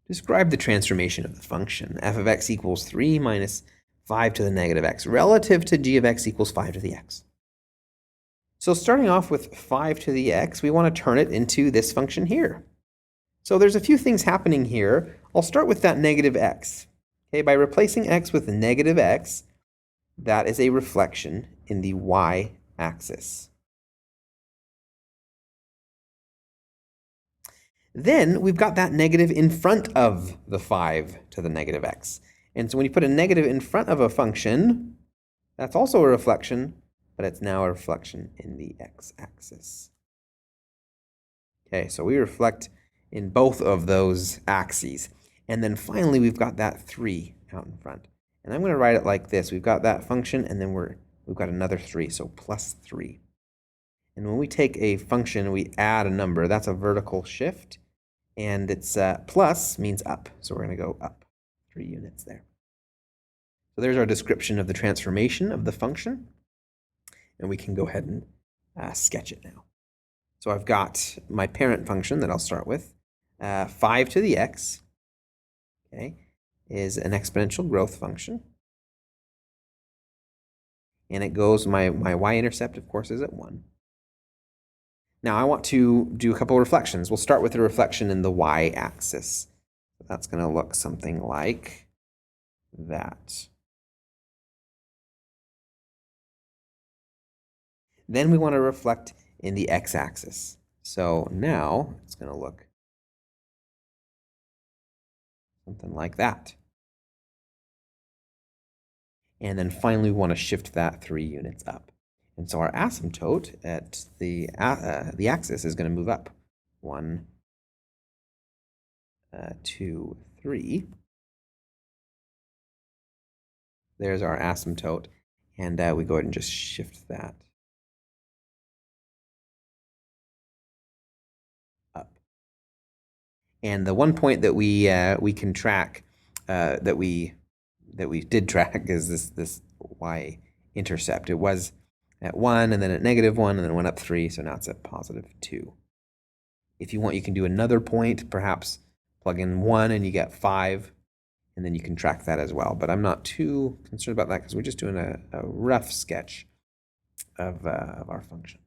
Describe the transformation of the function f of x equals 3 minus 5 to the negative x relative to g of x equals 5 to the x. So starting off with 5 to the x, we want to turn it into this function here. So there's a few things happening here. I'll start with that negative x. Okay, by replacing x with negative x, that is a reflection in the y-axis. Then we've got that negative in front of the 5 to the negative x. And so when you put a negative in front of a function, that's also a reflection, but it's now a reflection in the x-axis. Okay, so we reflect in both of those axes. And then finally, we've got that 3 out in front. And I'm going to write it like this. We've got that function, and then we've got another 3, so plus 3. And when we take a function and we add a number, that's a vertical shift. And it's plus means up, so we're going to go up 3 units there. So there's our description of the transformation of the function. And we can go ahead and sketch it now. So I've got my parent function that I'll start with. 5 to the x, okay, is an exponential growth function. And it goes, my y-intercept, of course, is at 1. Now I want to do a couple of reflections. We'll start with a reflection in the y-axis. That's going to look something like that. Then we want to reflect in the x-axis. So now it's going to look something like that. And then finally, we want to shift that 3 units up. And so our asymptote at the axis is going to move up. 1, 2, 3. There's our asymptote. And we go ahead and just shift that up. And the one point that we can track, that we did track, is this y-intercept. It was at 1, and then at -1, and then it went up 3, so now it's at +2. If you want, you can do another point, perhaps plug in 1 and you get 5, and then you can track that as well. But I'm not too concerned about that because we're just doing a rough sketch of our function.